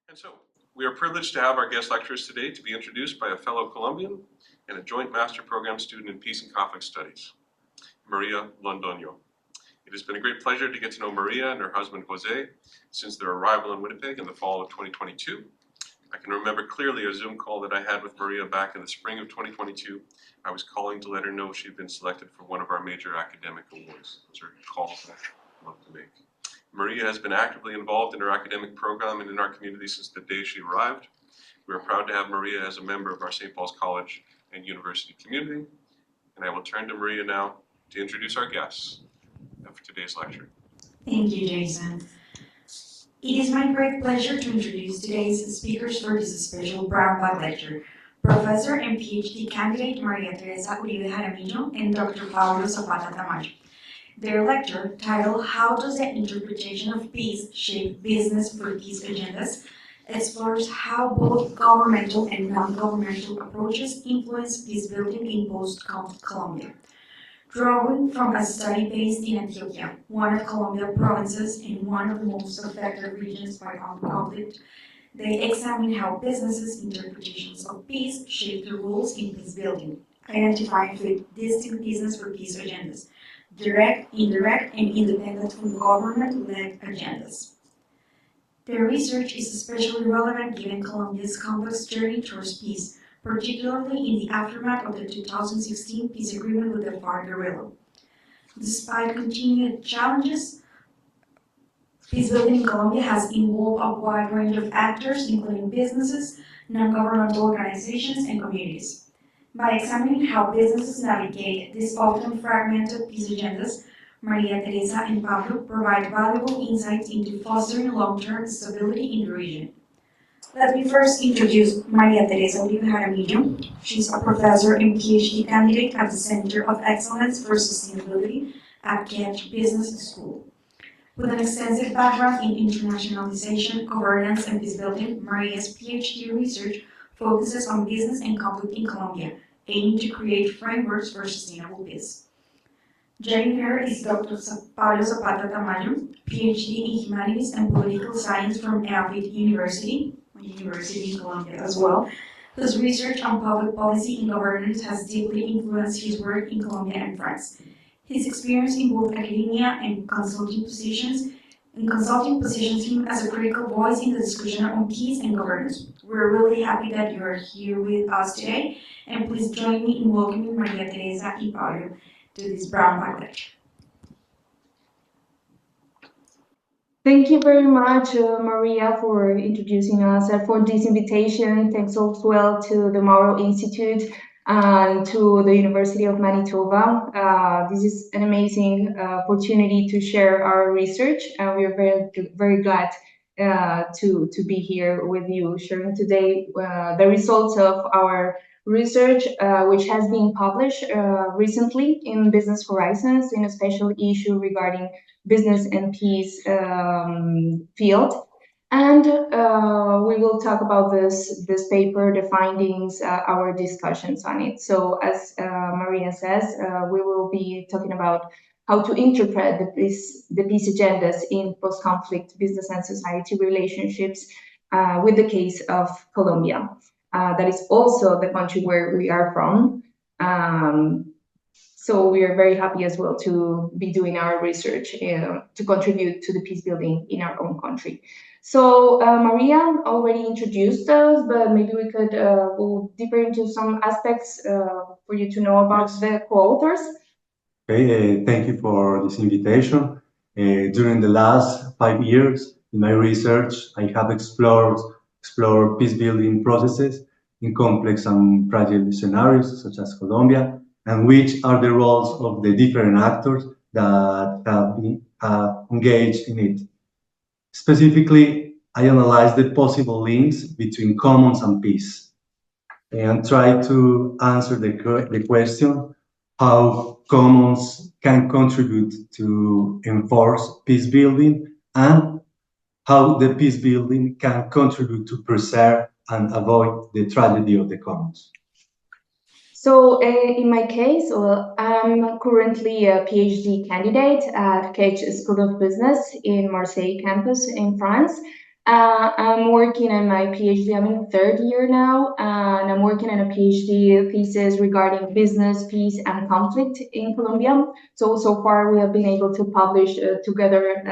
And so, we are privileged to have our guest lecturers today to be introduced by a fellow Colombian and a joint master program student in Peace and Conflict Studies, Maria Londoño. It has been a great pleasure to get to know Maria and her husband Jose since their arrival in Winnipeg in the fall of 2022. I can remember clearly a Zoom call that I had with Maria back in the spring of 2022. I was calling to let her know she had been selected for one of our major academic awards. Those are calls that I love to make. Maria has been actively involved in her academic program and in our community since the day she arrived. We are proud to have Maria as a member of our St. Paul's College and University community. And I will turn to Maria now to introduce our guests for today's lecture. Thank you, Jason. It is my great pleasure to introduce today's speakers for this special Brown Bag lecture. Professor and PhD candidate Maria Teresa Uribe Jaramillo and Dr. Pablo Zapata Tamayo. Their lecture, titled How Does the Interpretation of Peace Shape Business for Peace Agendas, explores how both governmental and non-governmental approaches influence peace building in post-conflict Colombia. Drawing from a study based in Antioquia, one of Colombia's provinces and one of the most affected regions by armed conflict, they examine how businesses' interpretations of peace shape the rules in peace building, identifying three distinct business for peace agendas: direct, indirect, and independent from government-led agendas. Their research is especially relevant given Colombia's complex journey towards peace, particularly in the aftermath of the 2016 peace agreement with the FARC guerrilla. Despite continued challenges, peace building in Colombia has involved a wide range of actors, including businesses, non-governmental organizations, and communities. By examining how businesses navigate these often fragmented peace agendas, Maria Teresa and Pablo provide valuable insights into fostering long-term stability in the region. Let me first introduce Maria Teresa Uribe Jaramillo. She's a professor and PhD candidate at the Center of Excellence for Sustainability at Ketch Business School. With an extensive background in internationalization, governance, and peace building, Maria's PhD research focuses on business and conflict in Colombia, aiming to create frameworks for sustainable peace. Joining her is Dr. Pablo Zapata Tamayo, PhD in Humanities and Political Science from Avid University in Colombia as well, whose research on public policy and governance has deeply influenced his work in Colombia and France. His experience in both academia and consulting positions him as a critical voice in the discussion on peace and governance. We're really happy that you are here with us today, and please join me in welcoming Maria Teresa y Pablo to this Brown Bag lecture. Thank you very much, Maria, for introducing us and for this invitation. Thanks as well to the Mauro Institute and to the University of Manitoba. This is an amazing opportunity to share our research, and we are very, very glad to be here with you, sharing today the results of our research, which has been published recently in Business Horizons in a special issue regarding business and peace field. And we will talk about this paper, the findings, our discussions on it. So as Maria says, we will be talking about how to interpret the peace agendas in post-conflict business and society relationships with the case of Colombia. That is also the country where we are from. So we are very happy as well to be doing our research to contribute to the peace building in our own country. So Maria already introduced us, but maybe we could go deeper into some aspects for you to know about the co-authors. Okay, thank you for this invitation. During the last 5 years in my research, I have explored peace building processes in complex and fragile scenarios such as Colombia, and which are the roles of the different actors that have been engaged in it. Specifically, I analyzed the possible links between commons and peace and try to answer the question how commons can contribute to enforce peace building and how the peace building can contribute to preserve and avoid the tragedy of the commons. So in my case, well, I'm currently a PhD candidate at Ketch School of Business in Marseille campus in France. I'm working on my PhD. I'm in third year now, and I'm working on a PhD thesis regarding business, peace, and conflict in Colombia. So far, we have been able to publish together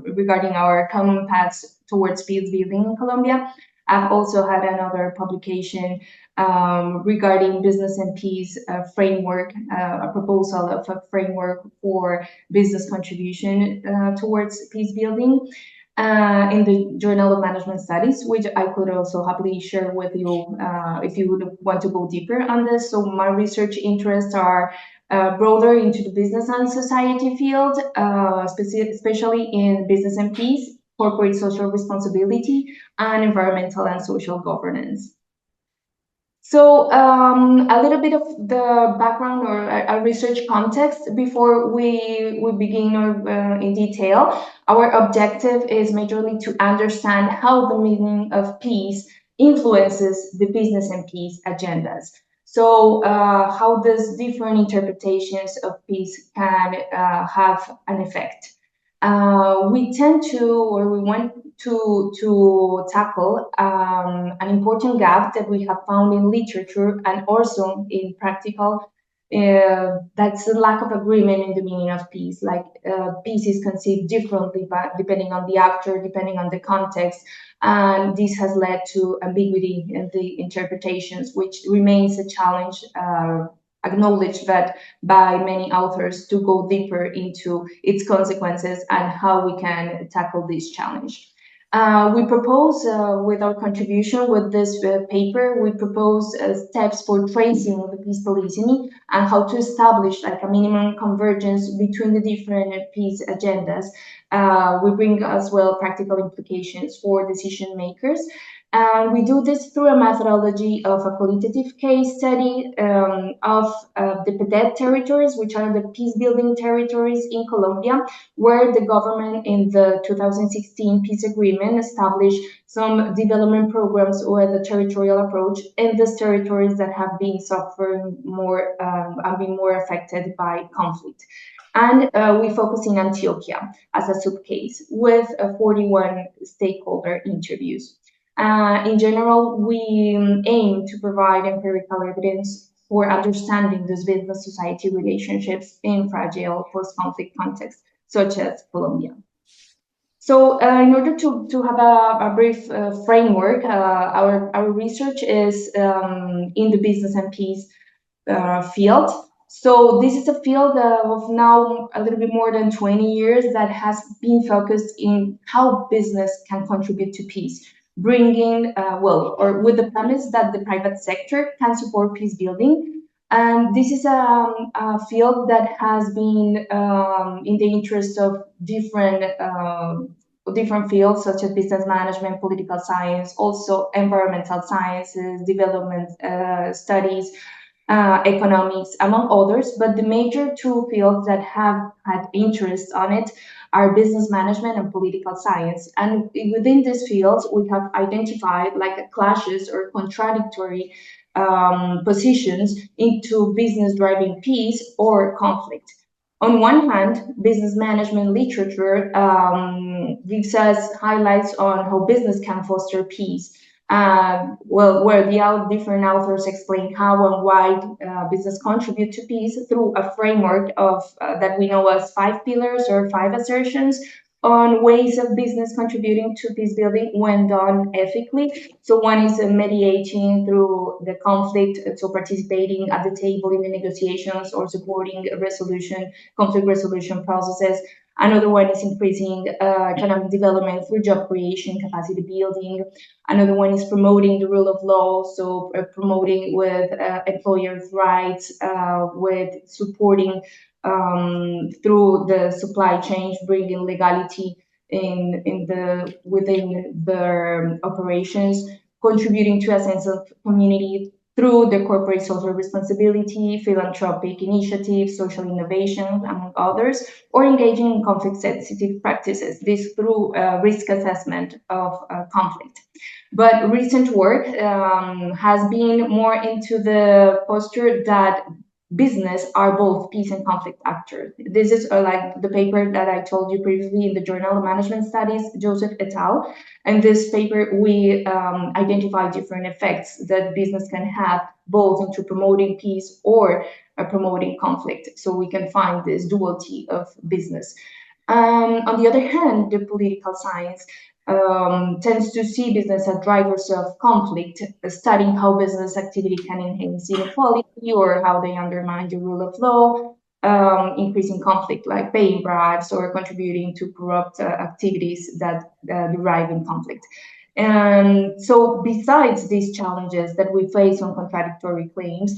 regarding our common paths towards peace building in Colombia. I've also had another publication regarding business and peace framework, a proposal of a framework for business contribution towards peace building in the Journal of Management Studies, which I could also happily share with you if you would want to go deeper on this. So my research interests are broader into the business and society field, especially in business and peace, corporate social responsibility, and environmental and social governance. So a little bit of the background or a research context before we begin in detail. Our objective is majorly to understand how the meaning of peace influences the business and peace agendas. So how does different interpretations of peace can have an effect. We tend to, or we want to tackle an important gap that we have found in literature and also in practical. That's the lack of agreement in the meaning of peace. Like peace is conceived differently, but depending on the actor, depending on the context, and this has led to ambiguity in the interpretations, which remains a challenge. Acknowledged that by many authors to go deeper into its consequences and how we can tackle this challenge. We propose with our contribution with this paper, we propose steps for tracing the peace polysemy and how to establish like a minimum convergence between the different peace agendas. We bring as well practical implications for decision makers. And we do this through a methodology of a qualitative case study of the PEDET territories, which are the peace building territories in Colombia, where the government in the 2016 peace agreement established some development programs with a territorial approach in these territories that have been suffering more and been more affected by conflict. And we focus in Antioquia as a subcase with 41 stakeholder interviews. In general, we aim to provide empirical evidence for understanding these business-society relationships in fragile post-conflict contexts, such as Colombia. So in order to have a brief framework, our research is in the business and peace field. So this is a field of now a little bit more than 20 years that has been focused in how business can contribute to peace, bringing, or with the premise that the private sector can support peace building. And this is a field that has been in the interest of different fields such as business management, political science, also environmental sciences, development studies, economics, among others. But the major two fields that have had interest on it are business management and political science. And within these fields, we have identified like clashes or contradictory positions into business driving peace or conflict. On one hand, business management literature gives us highlights on how business can foster peace. Where the different authors explain how and why business contribute to peace through a framework of that we know as 5 pillars or 5 assertions on ways of business contributing to peace building when done ethically. So one is mediating through the conflict, so participating at the table in the negotiations or supporting conflict resolution processes. Another one is increasing economic development through job creation, capacity building. Another one is promoting the rule of law, so promoting with employers' rights, with supporting through the supply chain, bringing legality within their operations, contributing to a sense of community through the corporate social responsibility, philanthropic initiatives, social innovation, among others, or engaging in conflict-sensitive practices, this through risk assessment of conflict. But recent work has been more into the posture that business are both peace and conflict actors. This is like the paper that I told you previously in the Journal of Management Studies, Joseph et al. In this paper, we identify different effects that business can have both into promoting peace or promoting conflict. So we can find this duality of business. On the other hand, the political science tends to see business as drivers of conflict, studying how business activity can enhance inequality or how they undermine the rule of law, increasing conflict like paying bribes or contributing to corrupt activities that derive in conflict. And so besides these challenges that we face on contradictory claims,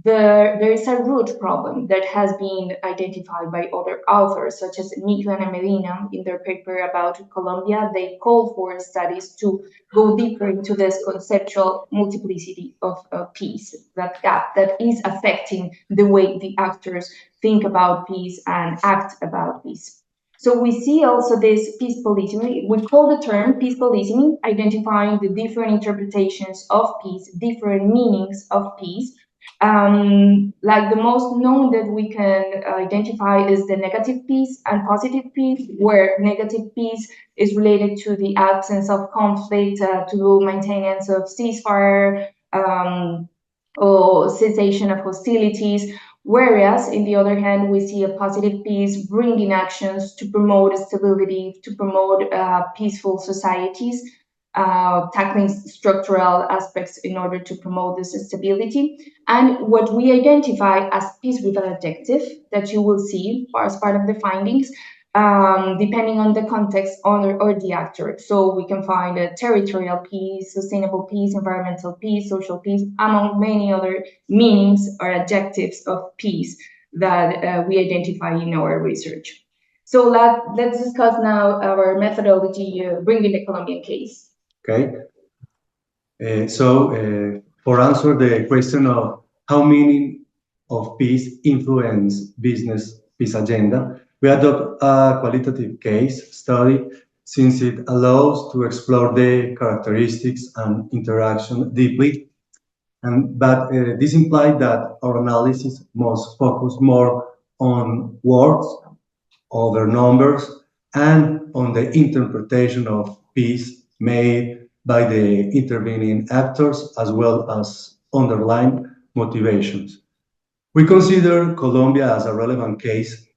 there is a root problem that has been identified by other authors, such as Nico and Medina in their paper about Colombia. They call for studies to go deeper into this conceptual multiplicity of peace, that gap that is affecting the way the actors think about peace and act about peace. So we see also this peace polysemy. We call the term peace polysemy, identifying the different interpretations of peace, different meanings of peace. Like the most known that we can identify is the negative peace and positive peace, where negative peace is related to the absence of conflict, to maintenance of ceasefire, or cessation of hostilities. Whereas, in the other hand, we see a positive peace bringing actions to promote stability, to promote peaceful societies, tackling structural aspects in order to promote this stability. And what we identify as peace with an adjective that you will see as part of the findings, depending on the context or the actor. So we can find a territorial peace, sustainable peace, environmental peace, social peace, among many other meanings or adjectives of peace that we identify in our research. So let's discuss now our methodology bringing the Colombian case. Okay. For answer the question of how meaning of peace influence business peace agenda, we adopt a qualitative case study since it allows to explore the characteristics and interaction deeply. But this implies that our analysis must focus more on words, other numbers, and on the interpretation of peace made by the intervening actors as well as underlying motivations. We consider Colombia as a relevant case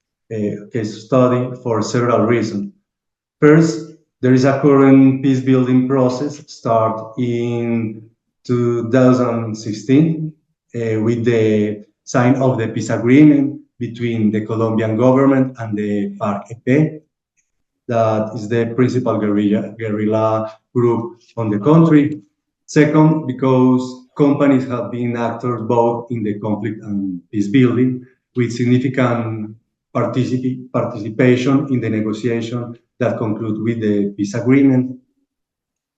study for several reasons. First, there is a current peace building process start in 2016 with the sign of the peace agreement between the Colombian government and the FARC-EP, that is the principal guerrilla group on the country. Second, because companies have been actors both in the conflict and peace building, with significant participation in the negotiation that conclude with the peace agreement.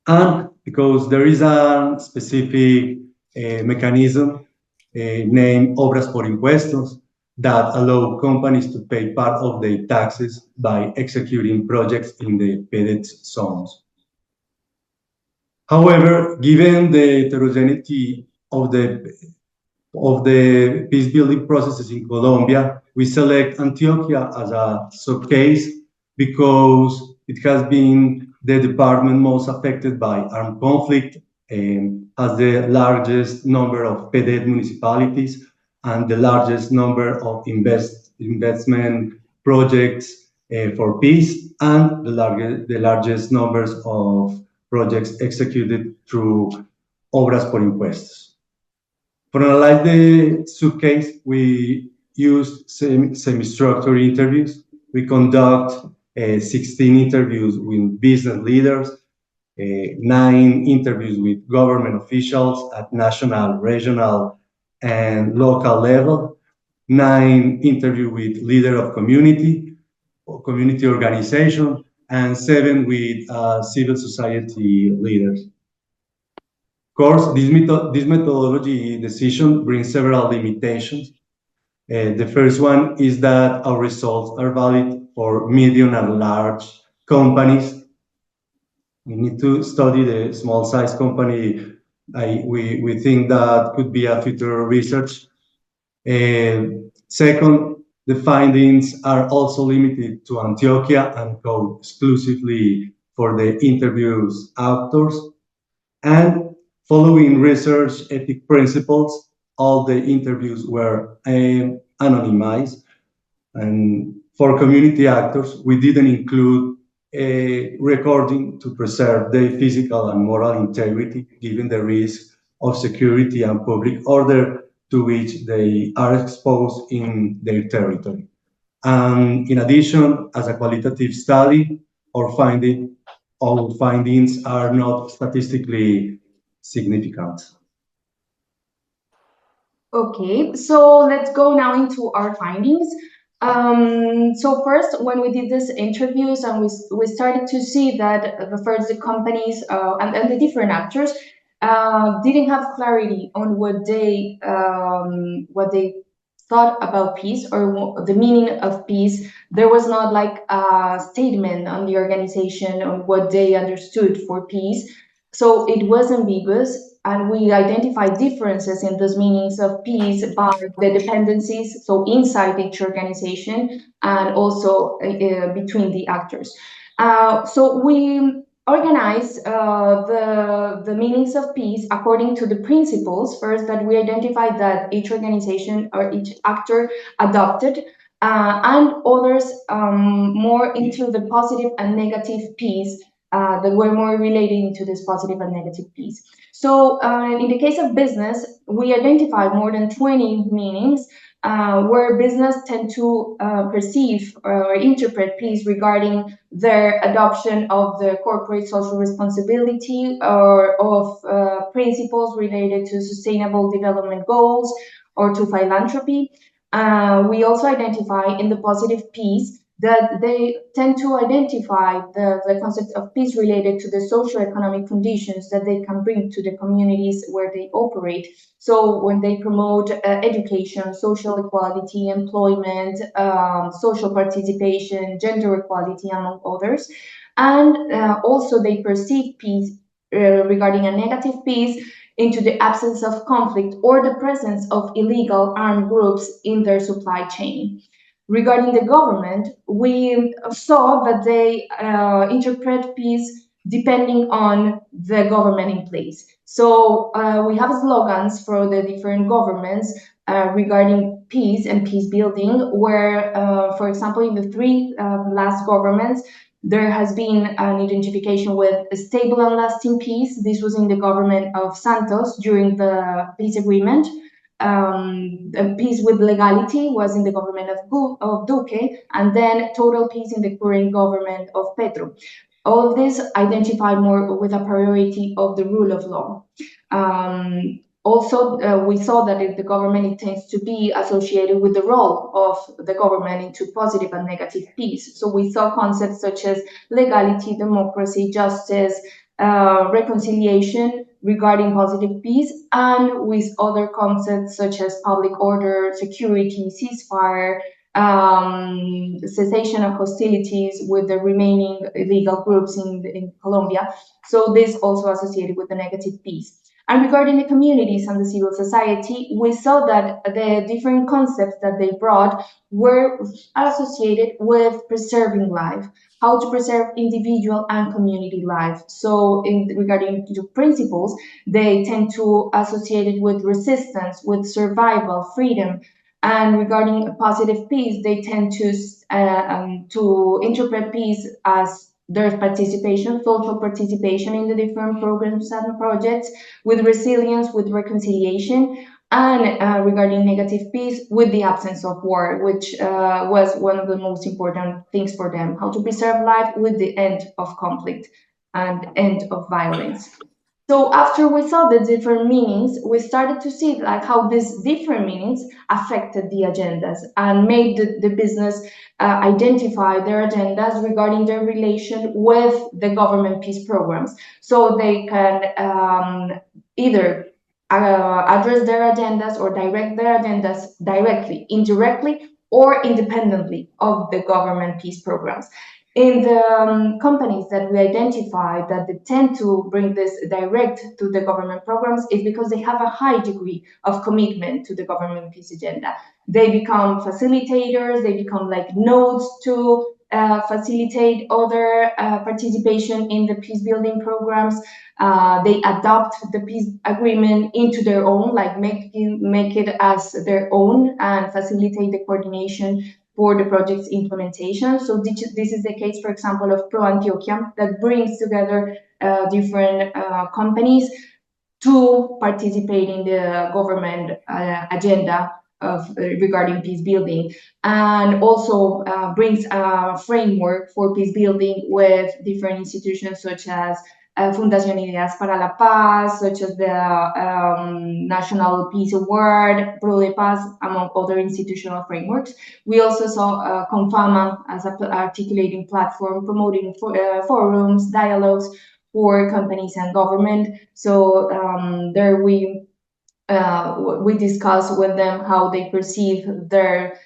And because there is a specific mechanism named Obras por Impuestos that allow companies to pay part of their taxes by executing projects in the PEDET zones. However, given the heterogeneity of the peace building processes in Colombia, we select Antioquia as a subcase because it has been the department most affected by armed conflict and has the largest number of PEDET municipalities and the largest number of investment projects for peace and the largest numbers of projects executed through Obras por Impuestos. For analyze the subcase, we use semi-structured interviews. We conduct 16 interviews with business leaders, 9 interviews with government officials at national, regional, and local level, 9 interviews with leader of community organization, and 7 with civil society leaders. Of course, this methodology decision brings several limitations. The first one is that our results are valid for medium and large companies. We need to study the small size company. We think that could be a future research. Second, the findings are also limited to Antioquia and code exclusively for the interview's authors. And following research ethic principles, all the interviews were anonymized. And for community actors, we didn't include a recording to preserve their physical and moral integrity, given the risk of security and public order to which they are exposed in their territory. And in addition, as a qualitative study, our findings are not statistically significant. Okay, so let's go now into our findings. So first, when we did these interviews and we started to see that the companies and the different actors didn't have clarity on what they thought about peace or the meaning of peace. There was not like a statement on the organization on what they understood for peace. So it was ambiguous, and we identified differences in those meanings of peace by the dependencies, so inside each organization and also between the actors. So we organize the meanings of peace according to the principles first that we identified that each organization or each actor adopted, and others more into the positive and negative peace that were more relating to this positive and negative piece. So in the case of business, we identified more than 20 meanings where business tend to perceive or interpret peace regarding their adoption of the corporate social responsibility or of principles related to sustainable development goals or to philanthropy. We also identify in the positive piece that they tend to identify the concept of peace related to the socioeconomic conditions that they can bring to the communities where they operate. So when they promote education, social equality, employment, social participation, gender equality, among others. And also they perceive peace regarding a negative peace into the absence of conflict or the presence of illegal armed groups in their supply chain. Regarding the government, we saw that they interpret peace depending on the government in place. So we have slogans for the different governments regarding peace and peace building, where, for example, in the three last governments, there has been an identification with a stable and lasting peace. This was in the government of Santos during the peace agreement. Peace with legality was in the government of Duque, and then total peace in the current government of Petro. All of this identify more with a priority of the rule of law. Also, we saw that if the government intends to be associated with the role of the government into positive and negative peace. So we saw concepts such as legality, democracy, justice, reconciliation regarding positive peace, and with other concepts such as public order, security, ceasefire, cessation of hostilities with the remaining illegal groups in Colombia. So this also associated with the negative peace. And regarding the communities and the civil society, we saw that the different concepts that they brought were associated with preserving life, how to preserve individual and community life. So regarding to principles, they tend to associate it with resistance, with survival, freedom. And regarding positive peace, they tend to interpret peace as there's participation, social participation in the different programs and projects, with resilience, with reconciliation, and regarding negative peace, with the absence of war, which was one of the most important things for them, how to preserve life with the end of conflict and end of violence. So after we saw the different meanings, we started to see like how these different meanings affected the agendas and made the business identify their agendas regarding their relation with the government peace programs. So they can either address their agendas or direct their agendas directly, indirectly, or independently of the government peace programs. In the companies that we identify that they tend to bring this direct to the government programs is because they have a high degree of commitment to the government peace agenda. They become facilitators, they become like nodes to facilitate other participation in the peace building programs. They adopt the peace agreement into their own, like make it as their own and facilitate the coordination for the project's implementation. So this is the case, for example, of Pro Antioquia, that brings together different companies to participate in the government agenda of regarding peace building, and also brings a framework for peace building with different institutions such as Fundación Ideas para la Paz, such as the National Peace Award, Pro de Paz, among other institutional frameworks. We also saw Confama as an articulating platform, promoting forums, dialogues for companies and government. So there we discuss with them how they perceive their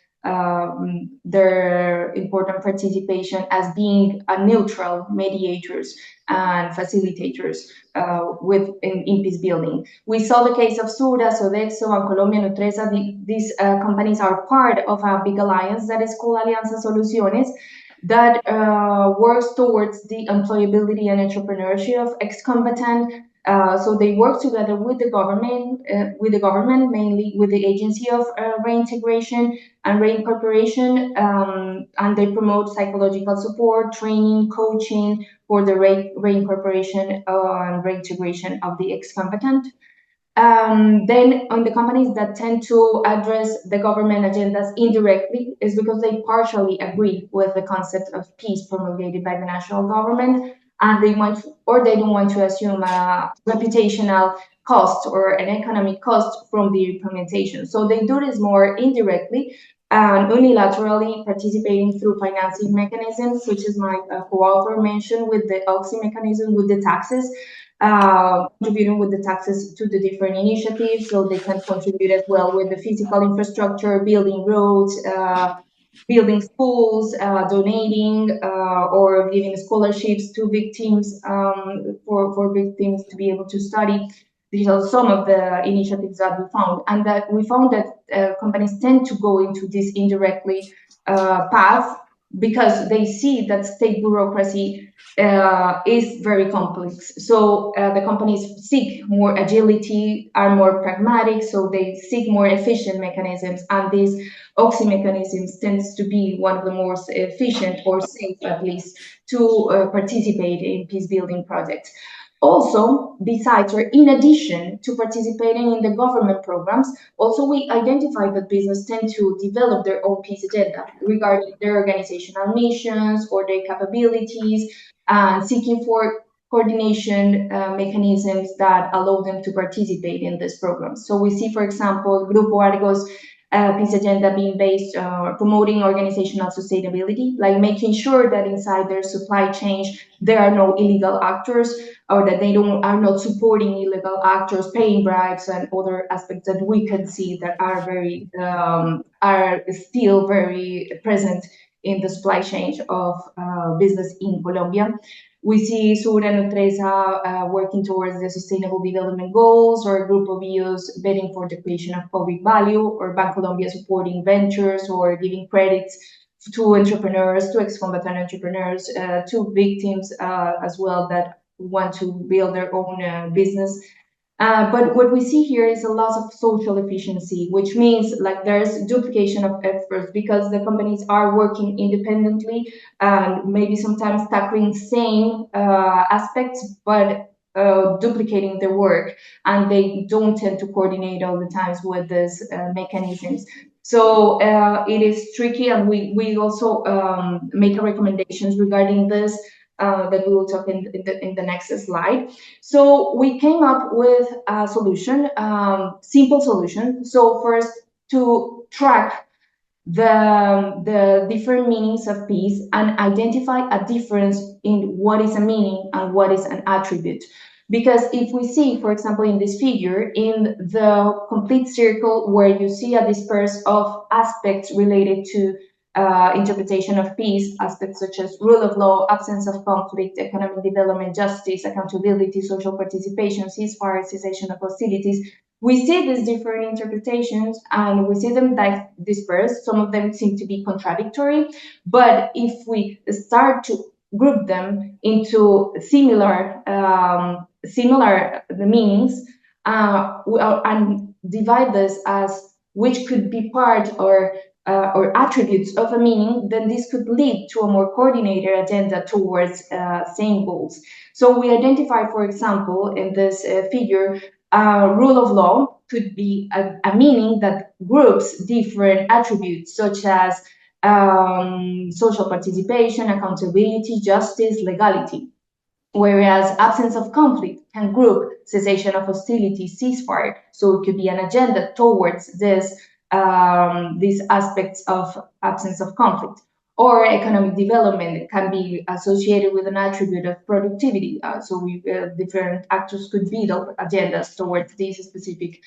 important participation as being a neutral mediators and facilitators in peace building. We saw the case of Sura, Sodexo, and Colombia, Teresa. These companies are part of a big alliance that is called Alianza Soluciones, that works towards the employability and entrepreneurship of ex-combatant. So they work together with the government, mainly with the Agency of Reintegration and Reincorporation, and they promote psychological support, training, coaching for the reincorporation and reintegration of the ex-combatant. Then on the companies that tend to address the government agendas indirectly is because they partially agree with the concept of peace promulgated by the national government, and they don't want to assume a reputational cost or an economic cost from the implementation. So they do this more indirectly and unilaterally, participating through financing mechanisms, such as my co-author mentioned with the OXI mechanism, with the taxes, contributing with the taxes to the different initiatives, so they can contribute as well with the physical infrastructure, building roads, building schools, donating, or giving scholarships to victims, for victims to be able to study. These are some of the initiatives that we found, and that we found that companies tend to go into this indirectly path because they see that state bureaucracy is very complex. So the companies seek more agility, are more pragmatic, so they seek more efficient mechanisms, and these OXI mechanisms tends to be one of the most efficient, or safe at least, to participate in peace building projects. Also, besides, or in addition to participating in the government programs, also we identified that business tend to develop their own peace agenda regarding their organizational missions or their capabilities, and seeking for coordination mechanisms that allow them to participate in this program. So we see, for example, Grupo Argos peace agenda being based promoting organizational sustainability, like making sure that inside their supply chain there are no illegal actors, or that they are not supporting illegal actors, paying bribes, and other aspects that we can see that are very are still very present in the supply chain of business in Colombia. We see Sur and Teresa working towards the Sustainable Development Goals, or Grupo Bios betting for the creation of public value, or Bancolombia supporting ventures or giving credits to entrepreneurs, to ex-combatant entrepreneurs, to victims as well that want to build their own business. But what we see here is a loss of social efficiency, which means like there's duplication of efforts because the companies are working independently and maybe sometimes tackling same aspects, but duplicating their work, and they don't tend to coordinate all the times with these mechanisms. So it is tricky, and we also make recommendations regarding this that we will talk in the next slide. So we came up with a solution, simple solution. So first, to track the different meanings of peace and identify a difference in what is a meaning and what is an attribute. Because if we see, for example, in this figure, in the complete circle where you see a disperse of aspects related to interpretation of peace, aspects such as rule of law, absence of conflict, economic development, justice, accountability, social participation, ceasefire, cessation of hostilities. We see these different interpretations and we see them dispersed. Some of them seem to be contradictory, but if we start to group them into similar meanings and divide this as which could be part or attributes of a meaning, then this could lead to a more coordinated agenda towards same goals. So we identify, for example, in this figure, rule of law could be a meaning that groups different attributes such as social participation, accountability, justice, legality. Whereas absence of conflict can group cessation of hostility, ceasefire. So it could be an agenda towards these aspects of absence of conflict. Or economic development can be associated with an attribute of productivity. So different actors could build agendas towards this specific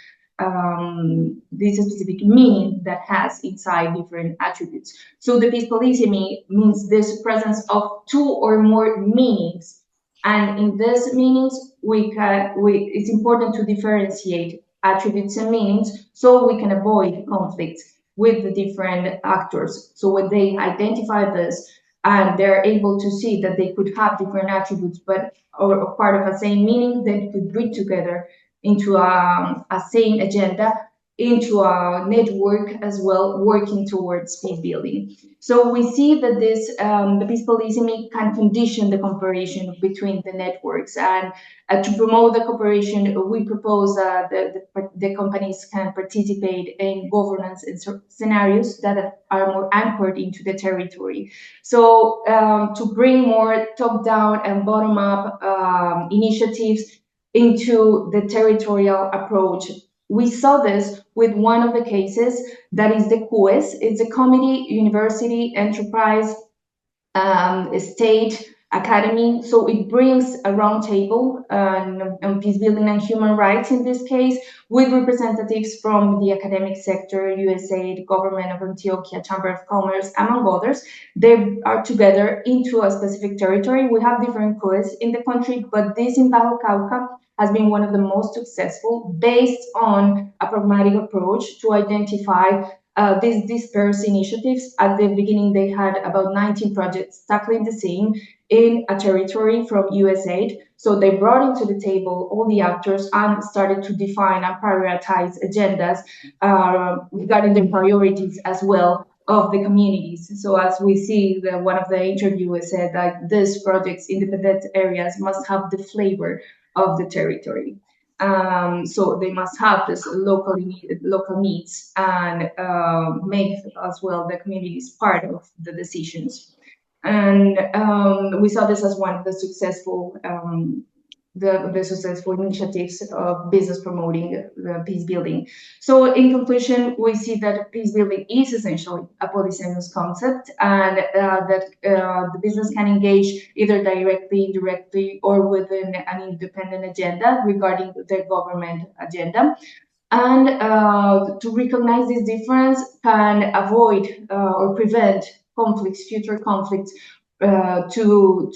meaning that has inside different attributes. So the peace polysemy means this presence of two or more meanings. And in these meanings, it's important to differentiate attributes and meanings so we can avoid conflicts with the different actors. So when they identify this and they're able to see that they could have different attributes but or part of a same meaning, they could bring together into a same agenda, into a network as well, working towards peace building. So we see that the peace polysemy can condition the cooperation between the networks, and to promote the cooperation, we propose the companies can participate in governance scenarios that are more anchored into the territory. So to bring more top-down and bottom-up initiatives into the territorial approach. We saw this with one of the cases that is the CUES. It's a community, university, enterprise, state, academy. So it brings a roundtable on peace building and human rights in this case, with representatives from the academic sector, USAID, government of Antioquia, Chamber of Commerce, among others. They are together into a specific territory. We have different CUES in the country, but this in Bajo Cauca has been one of the most successful based on a pragmatic approach to identify these dispersed initiatives. At the beginning, they had about 19 projects tackling the same in a territory from USAID. So they brought into the table all the actors and started to define and prioritize agendas regarding the priorities as well of the communities. So as we see, one of the interviewers said that these projects, independent areas, must have the flavor of the territory. So they must have this local needs and make as well the communities part of the decisions. And we saw this as one of the successful successful initiatives of business promoting peace building. So in conclusion, we see that peace building is essentially a polysemous concept, and that the business can engage either directly, indirectly, or within an independent agenda regarding their government agenda. And to recognize this difference can avoid or prevent conflicts, future conflicts, to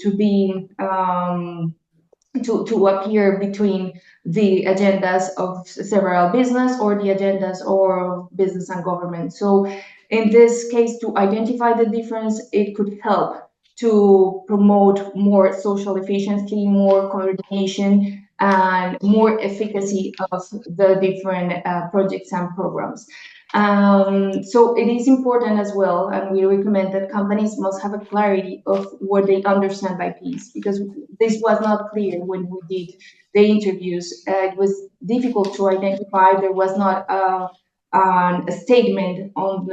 appear between the agendas of several business or the agendas of business and government. So in this case, to identify the difference, it could help to promote more social efficiency, more coordination, and more efficacy of the different projects and programs. So it is important as well, and we recommend that companies must have a clarity of what they understand by peace, because this was not clear when we did the interviews. It was difficult to identify. There was not a statement on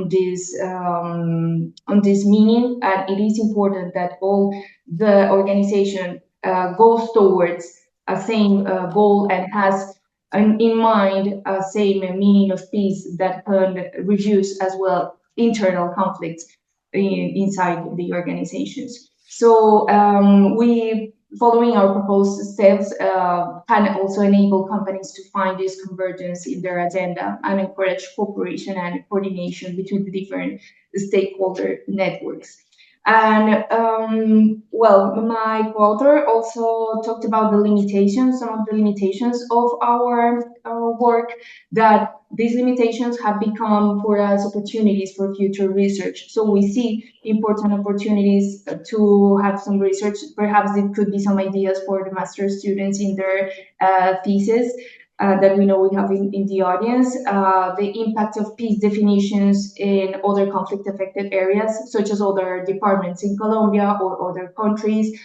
this meaning, and it is important that all the organization goes towards a same goal and has in mind a same meaning of peace that can reduce as well internal conflicts inside the organizations. So we following our proposed steps can also enable companies to find this convergence in their agenda and encourage cooperation and coordination between the different stakeholder networks. And well, my co-author also talked about the limitations, some of the limitations of our work, that these limitations have become for us opportunities for future research. So we see important opportunities to have some research. Perhaps it could be some ideas for the master's students in their thesis. That we know we have in the audience, the impact of peace definitions in other conflict-affected areas, such as other departments in Colombia or other countries,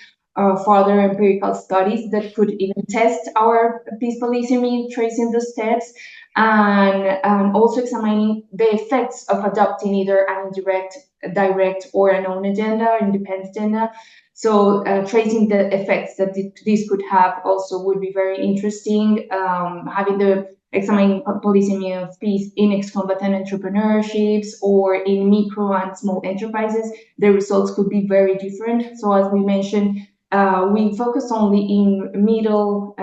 further empirical studies that could even test our peace polysemy, tracing the steps, and also examining the effects of adopting either an indirect, direct, or a known agenda, independent agenda. So tracing the effects that this could have also would be very interesting. Having the examining polysemy of peace in ex-combatant entrepreneurships or in micro and small enterprises, the results could be very different. So as we mentioned, we focus only in middle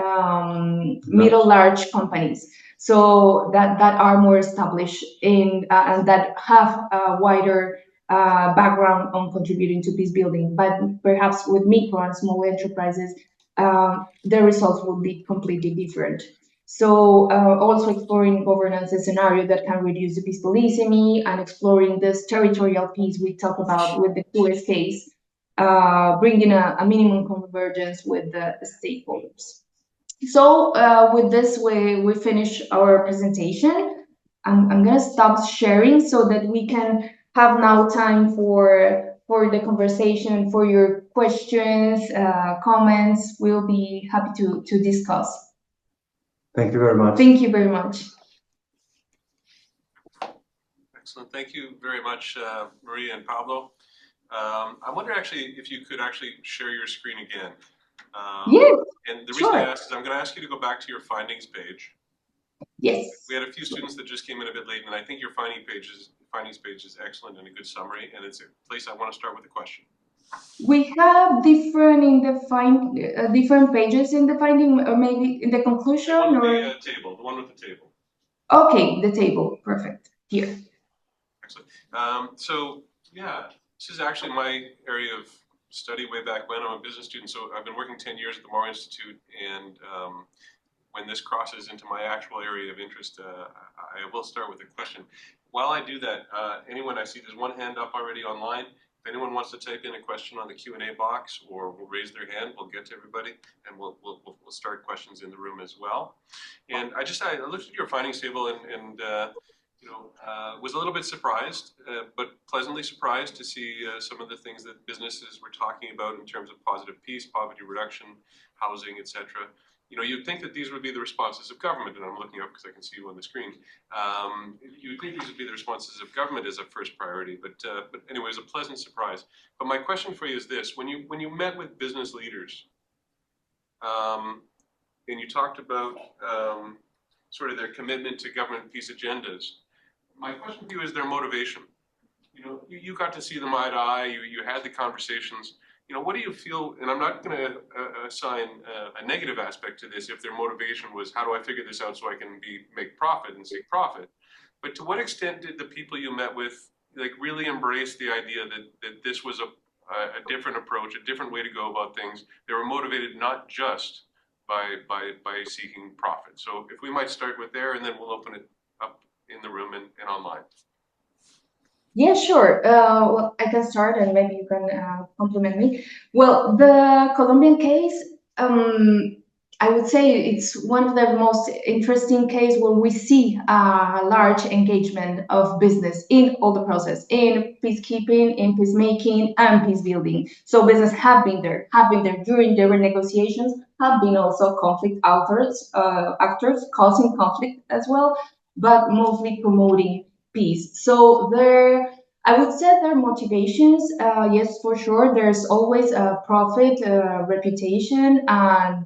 large companies, so that are more established in and that have a wider background on contributing to peace building. But perhaps with micro and small enterprises, the results will be completely different. So also exploring governance scenario that can reduce the peace polysemy, and exploring this territorial peace we talk about with the QS case, bringing a minimum convergence with the stakeholders. So with this, we finish our presentation. I'm gonna stop sharing so that we can have now time for the conversation, for your questions, comments. We'll be happy to discuss. Thank you very much. Thank you very much. Excellent. Thank you very much, Maria and Pablo. I wonder actually if you could actually share your screen again. Yes. And the reason I asked is I'm going to ask you to go back to your findings page. Yes. We had a few students that just came in a bit late, and I think your findings page is excellent and a good summary, and it's a place I want to start with a question. We have different different pages in the finding, or maybe in the conclusion, or the table, the one with the table. Okay, the table, perfect. Here. Excellent. So yeah, this is actually my area of study way back when. I'm a business student, so I've been working 10 years at the Maurer Institute, and when this crosses into my actual area of interest, I will start with a question. While I do that, anyone I see, there's one hand up already online. If anyone wants to type in a question on the Q&A box or will raise their hand, we'll get to everybody, and we'll start questions in the room as well. And I looked at your findings table and was a little bit surprised, but pleasantly surprised to see some of the things that businesses were talking about in terms of positive peace, poverty reduction, housing, etc. You'd think that these would be the responses of government, and I'm looking up because I can see you on the screen. You'd think these would be the responses of government as a first priority, but anyway, it was a pleasant surprise. But my question for you is this: when you met with business leaders, and you talked about sort of their commitment to government peace agendas, my question to you is their motivation. You got to see them eye to eye. You had the conversations. What do you feel? And I'm not going to assign a negative aspect to this if their motivation was, how do I figure this out so I can make profit and seek profit? But to what extent did the people you met with really embrace the idea that this was a different approach, a different way to go about things? They were motivated not just by seeking profit. So if we might start with there, and then we'll open it up in the room and online. Yeah, sure. Well, I can start, and maybe you can compliment me. Well, the Colombian case, I would say it's one of the most interesting cases where we see a large engagement of business in all the process, in peacekeeping, in peacemaking, and peace building. So business have been there during the negotiations, have been also conflict actors causing conflict as well, but mostly promoting peace. So I would say their motivations, yes, for sure. There's always a profit, reputation, and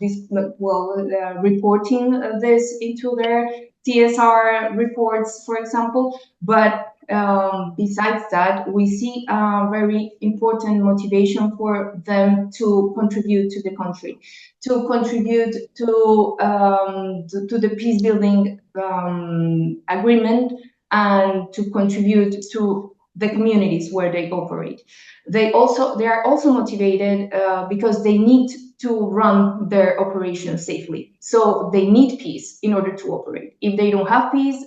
reporting this into their CSR reports, for example. But besides that, we see a very important motivation for them to contribute to the country, to contribute to the peace building agreement, and to contribute to the communities where they operate. They are also motivated because they need to run their operations safely. So they need peace in order to operate. If they don't have peace,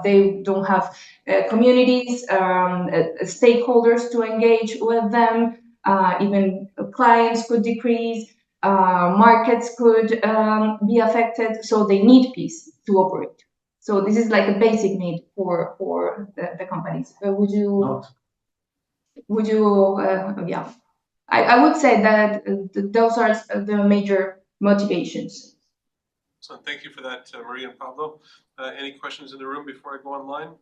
they don't have communities, stakeholders to engage with them, even clients could decrease, markets could be affected, so they need peace to operate. So this is like a basic need for the companies. Yeah. I would say that those are the major motivations. So thank you for that, Maria and Pablo. Any questions in the room before I go online?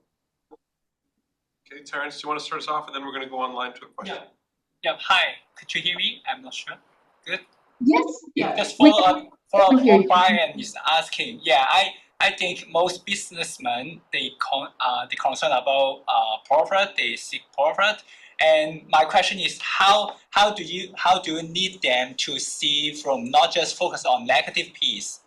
Okay, Terence, do you want to start us off, and then we're going to go online to a question? Yeah. Hi. Could you hear me? I'm not sure. Good. Yes. Yeah. Just follow up what Brian is asking. Yeah, I think most businessmen they concern about profit. They seek profit. And my question is, how do you need them to see from not just focus on negative piece?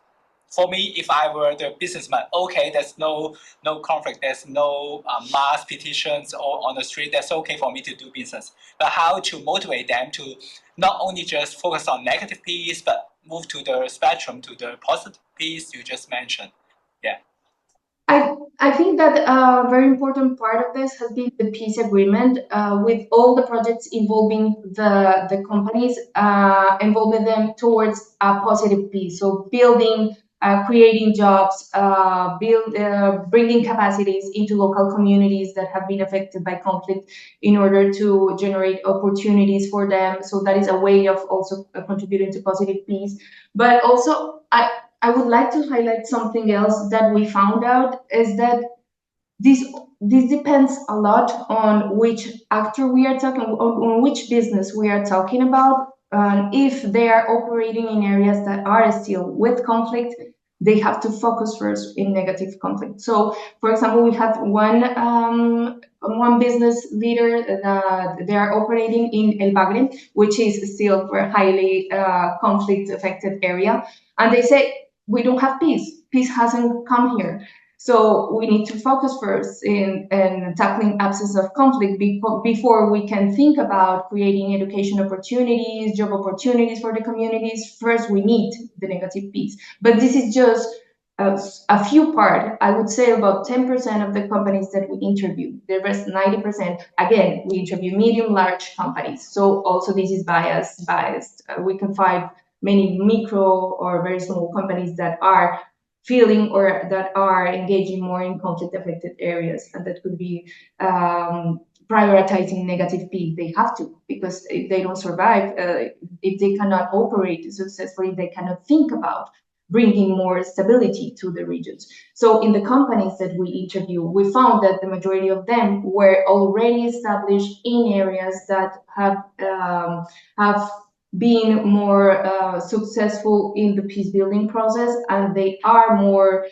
For me, if I were the businessman, okay, there's no conflict, there's no mass petitions or on the street, that's okay for me to do business. But how to motivate them to not only just focus on negative piece, but move to the spectrum to the positive piece you just mentioned? Yeah. I think that a very important part of this has been the peace agreement with all the projects involving the companies, involving them towards a positive peace. So building, creating jobs, bringing capacities into local communities that have been affected by conflict in order to generate opportunities for them. So that is a way of also contributing to positive peace. But also, I would like to highlight something else that we found out is that this depends a lot on which actor we are talking, on which business we are talking about. If they are operating in areas that are still with conflict, they have to focus first in negative conflict. So, for example, we have one business leader that they are operating in El Bagre, which is still a highly conflict-affected area, and they say, we don't have peace. Peace hasn't come here. So we need to focus first in tackling absence of conflict before we can think about creating education opportunities, job opportunities for the communities. First, we need the negative peace. But this is just a few part. I would say about 10% of the companies that we interview. The rest, 90%, again, we interview medium, large companies. So also this is biased. We can find many micro or very small companies that are feeling or that are engaging more in conflict-affected areas, and that could be prioritizing negative peace. They have to, because if they don't survive, if they cannot operate successfully, they cannot think about bringing more stability to the regions. So in the companies that we interview, we found that the majority of them were already established in areas that have been more successful in the peace building process, and they are more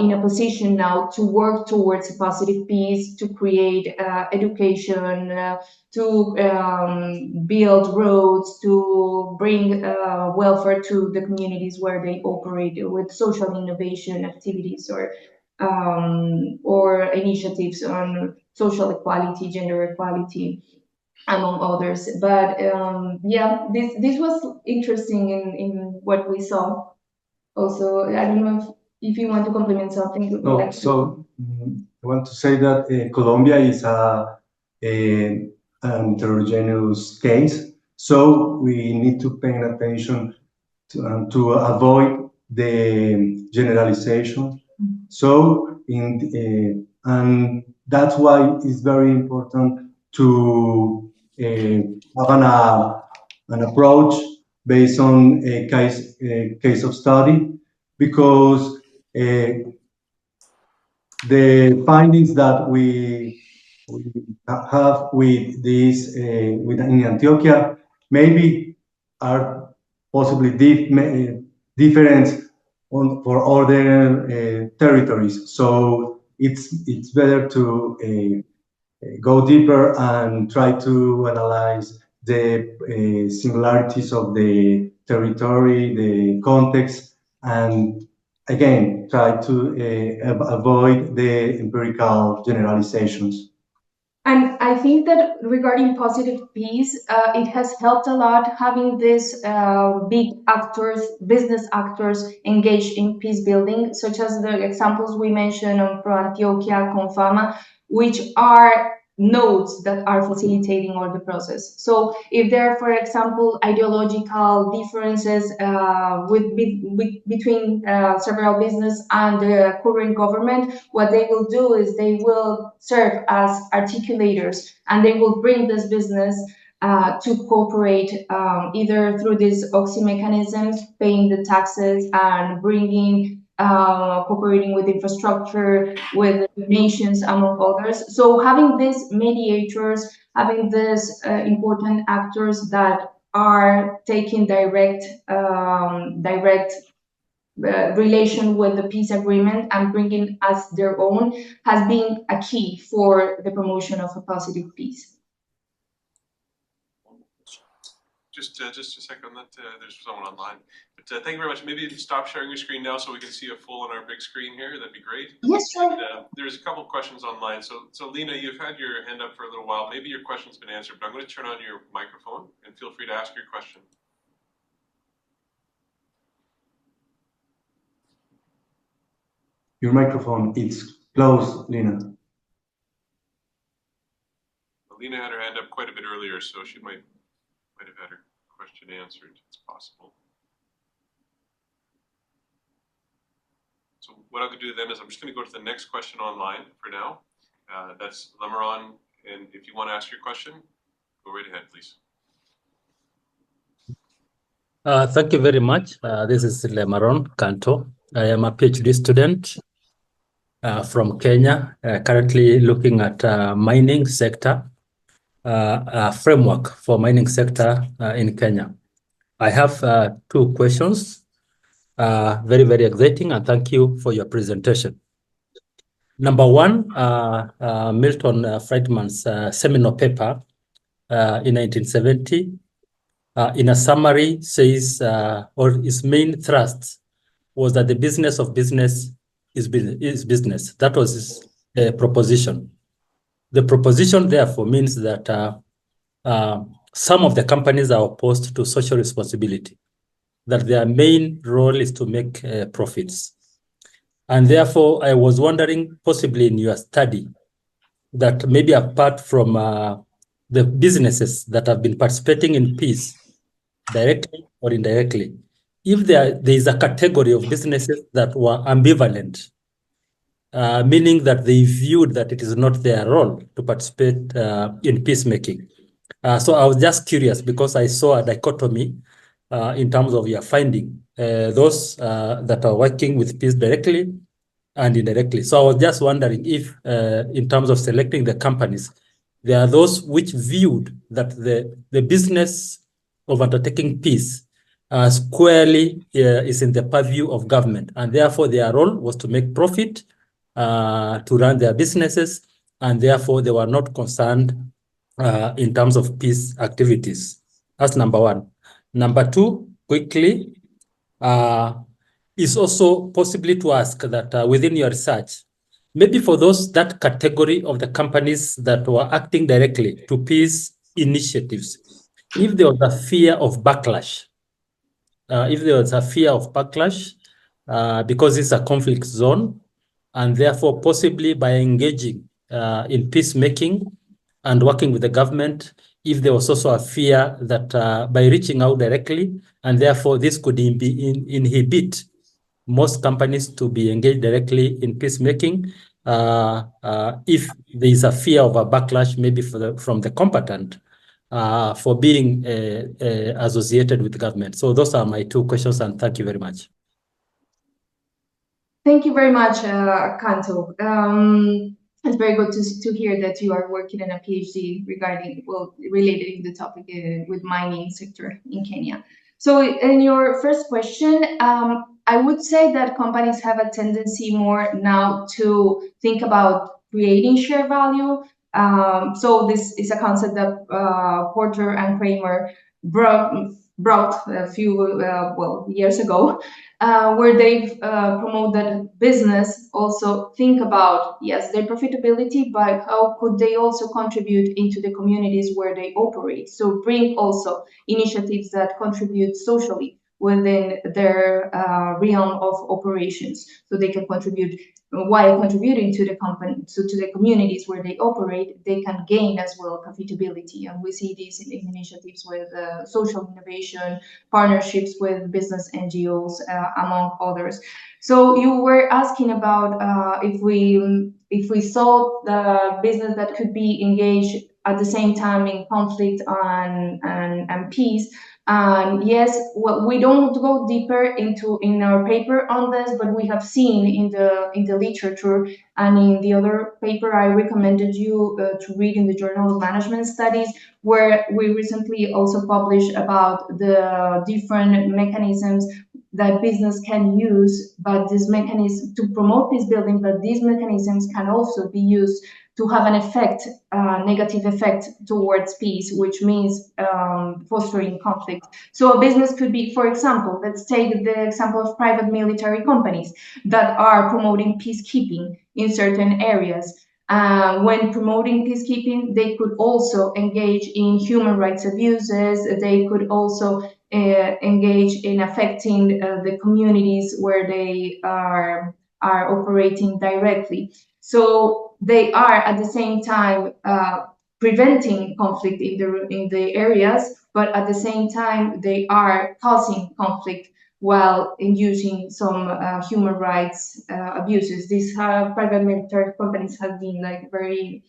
in a position now to work towards a positive peace, to create education, to build roads, to bring welfare to the communities where they operate with social innovation activities or initiatives on social equality, gender equality, among others. But yeah, this was interesting in what we saw. Also, I don't know if you want to complement something. No, like so I want to say that Colombia is an heterogeneous case, so we need to pay attention to avoid the generalization. So and that's why it's very important to have an approach based on a case of study, because the findings that we have with this in Antioquia maybe are possibly different for other territories. So it's better to go deeper and try to analyze the similarities of the territory, the context, and again, try to avoid the empirical generalizations. And I think that regarding positive peace, it has helped a lot having these big actors, business actors engaged in peace building, such as the examples we mentioned on Pro Antioquia, Confama, which are nodes that are facilitating all the process. So if there are, for example, ideological differences between several business and the current government, what they will do is they will serve as articulators and they will bring this business to cooperate either through these oxy mechanisms, paying the taxes and bringing cooperating with infrastructure, with nations, among others. So having these mediators, having these important actors that are taking direct relation with the peace agreement and bringing as their own has been a key for the promotion of a positive peace. Just a second on that, there's someone online. But thank you very much. Maybe stop sharing your screen now so we can see a full on our big screen here. That'd be great. Yes, sure. And, there's a couple questions online. So Lena, you've had your hand up for a little while. Maybe your question's been answered, but I'm going to turn on your microphone and feel free to ask your question. Your microphone is closed, Lena. Well, Lena had her hand up quite a bit earlier, so she might have had her question answered. It's possible. So what I'm going to do then is I'm just going to go to the next question online for now. That's Lemaron, and if you want to ask your question, go right ahead, please. Thank you very much. This is Lemaron Kanto. I am a PhD student from Kenya, currently looking at mining sector, framework for mining sector in Kenya. I have two questions, very, very exciting, and thank you for your presentation. Number one, Milton Friedman's seminal paper in 1970, in a summary, says, or his main thrust was that the business of business is business. That was his proposition. The proposition, therefore, means that some of the companies are opposed to social responsibility, that their main role is to make profits. And therefore, I was wondering, possibly in your study, that maybe apart from the businesses that have been participating in peace, directly or indirectly, if there is a category of businesses that were ambivalent, meaning that they viewed that it is not their role to participate in peacemaking. So I was just curious because I saw a dichotomy in terms of your finding, those that are working with peace directly and indirectly. So I was just wondering if, in terms of selecting the companies, there are those which viewed that the business of undertaking peace squarely is in the purview of government, and therefore their role was to make profit, to run their businesses, and therefore they were not concerned in terms of peace activities. That's number one. Number two, quickly, is also possibly to ask that within your research, maybe for that category of the companies that were acting directly to peace initiatives, if there was a fear of backlash, because it's a conflict zone, and therefore possibly by engaging in peacemaking and working with the government, if there was also a fear that by reaching out directly, and therefore this could inhibit most companies to be engaged directly in peacemaking, if there is a fear of a backlash, maybe from the combatant, for being associated with the government. So those are my two questions, and thank you very much. Thank you very much, Kanto. It's very good to hear that you are working on a PhD related in the topic with mining sector in Kenya. So in your first question, I would say that companies have a tendency more now to think about creating share value. So this is a concept that Porter and Kramer brought a few years ago, where they promote that business also think about, yes, their profitability, but how could they also contribute into the communities where they operate. So bring also initiatives that contribute socially within their realm of operations, so they can contribute while contributing to the company, so to the communities where they operate, they can gain as well profitability. And we see these in initiatives with social innovation, partnerships with business NGOs, among others. So you were asking about if we saw the business that could be engaged at the same time in conflict and peace. And yes, we don't go deeper in our paper on this, but we have seen in the literature and in the other paper I recommended you to read in the Journal of Management Studies, where we recently also published about the different mechanisms that business can use, but this mechanism to promote peace building, but these mechanisms can also be used to have an effect, negative effect towards peace, which means fostering conflict. So a business could be, for example, let's take the example of private military companies that are promoting peacekeeping in certain areas. When promoting peacekeeping, they could also engage in human rights abuses. They could also engage in affecting the communities where they are operating directly. So they are at the same time preventing conflict in the areas, but at the same time they are causing conflict while inducing some human rights abuses. These private military companies have been like very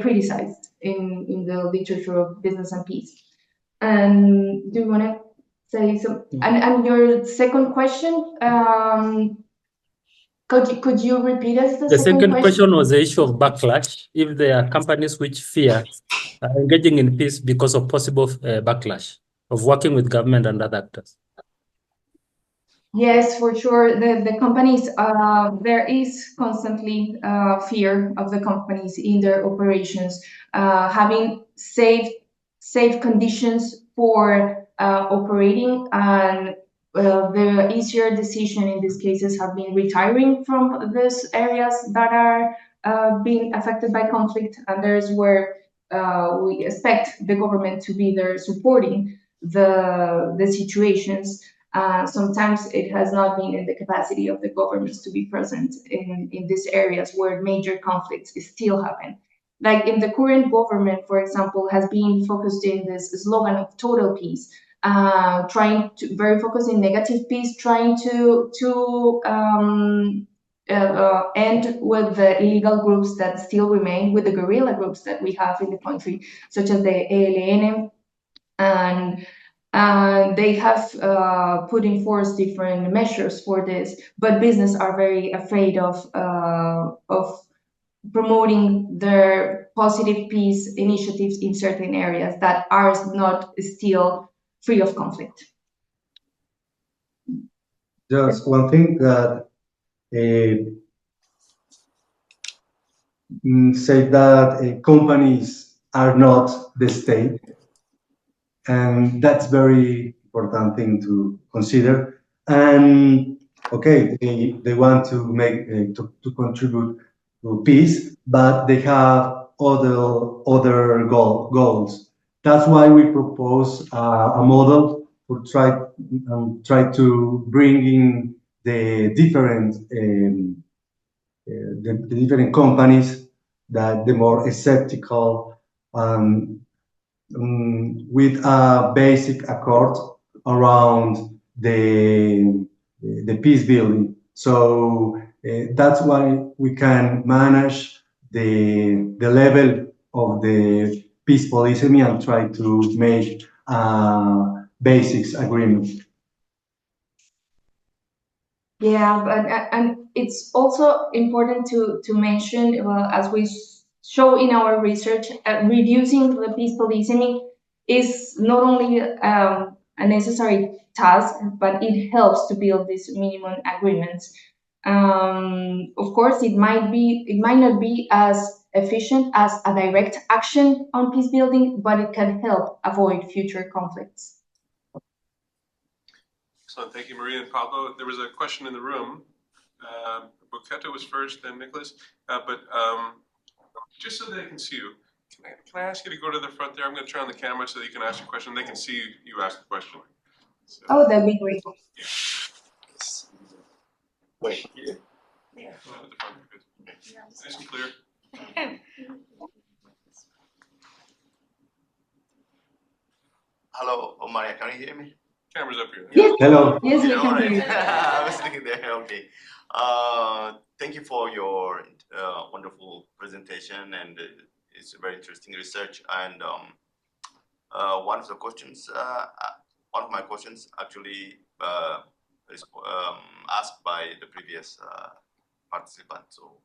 criticized in the literature of business and peace. And do you want to say something? And your second question, could you repeat us The second question was the issue of backlash. If there are companies which fear engaging in peace because of possible backlash of working with government and other actors. Yes, for sure. The companies, there is constantly fear of the companies in their operations, having safe conditions for operating, and the easier decision in these cases have been retiring from these areas that are being affected by conflict, and there's where we expect the government to be there supporting the situations. Sometimes it has not been in the capacity of the governments to be present in these areas where major conflicts still happen. Like in the current government, for example, has been focused in this slogan of total peace, trying to very focused in negative peace, trying to end with the illegal groups that still remain, with the guerrilla groups that we have in the country, such as the ELN, and they have put in force different measures for this, but business are very afraid of promoting their positive peace initiatives in certain areas that are not still free of conflict. Just one thing that say that companies are not the state, and that's very important thing to consider. And okay, they want to make to contribute to peace, but they have other goals. That's why we propose a model to try to bring in the different the different companies, that the more skeptical, with a basic accord around the peace building. So that's why we can manage the level of the peace polysemy and try to make a basics agreement. Yeah, and it's also important to mention, well, as we show in our research, reducing the peace polysemy is not only a necessary task, but it helps to build these minimum agreements. Of course, it might not be as efficient as a direct action on peace building, but it can help avoid future conflicts. Excellent. Thank you, Maria and Pablo. There was a question in the room. Boqueta was first, then Nicholas. Just so they can see you, can I ask you to go to the front there? I'm going to turn on the camera so that you can ask your question. They can see you ask the question. So, Oh, that'd be great. Wait, yeah. yeah, at the front, good. Nice and clear. Hello, Maria, can you hear me? Camera's up here. Yes. Hello. Yes, we Yeah, can all hear you. right. I was looking there. Okay. Thank you for your wonderful presentation, and it's a very interesting research. And one of my questions actually is asked by the previous participant. So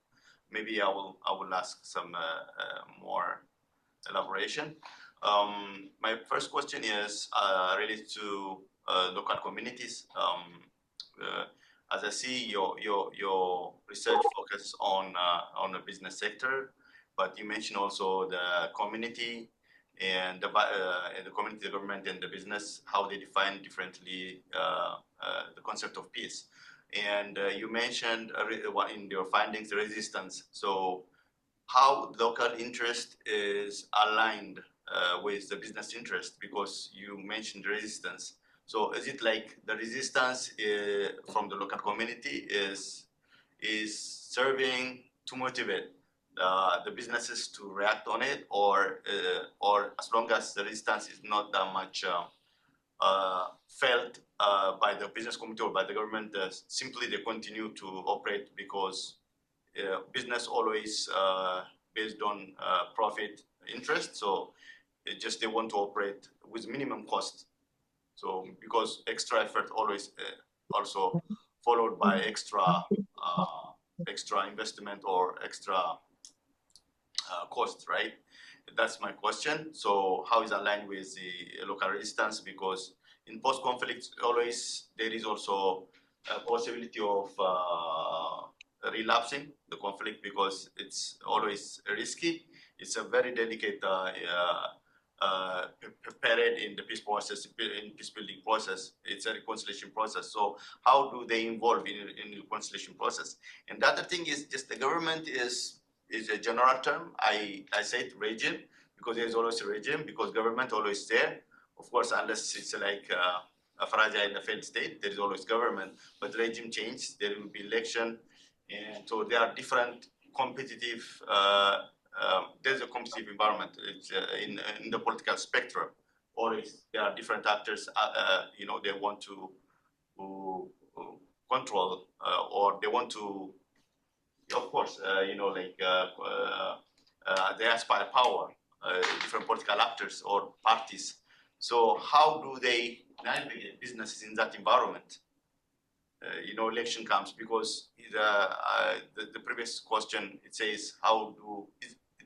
maybe I will ask some more elaboration. My first question is related to local communities. As I see, your research focuses on the business sector, but you mentioned also the community and the community, the government, and the business, how they define differently the concept of peace. And you mentioned in your findings the resistance. So how local interest is aligned with the business interest, because you mentioned resistance. So is it like the resistance from the local community is serving to motivate the businesses to react on it, or as long as the resistance is not that much felt by the business community or by the government, simply they continue to operate because business always based on profit interest. So they want to operate with minimum cost. So because extra effort always also followed by extra investment or extra cost, right? That's my question. So how is aligned with the local resistance? Because in post-conflict, always there is also a possibility of relapsing the conflict because it's always risky. It's a very delicate period in the peace process, in peace building process. It's a reconciliation process. So how do they involve in the reconciliation process? And the other thing is just the government is a general term. I say it regime because there's always a regime, because government always there. Of course, unless it's like a fragile and a failed state, there is always government. But regime change, there will be election, and so there are different competitive. There's a competitive environment. It's in the political spectrum. Always there are different actors. They want to control or they want to. Of course, they aspire power. Different political actors or parties. So how do they navigate businesses in that environment? Election comes because the previous question, it says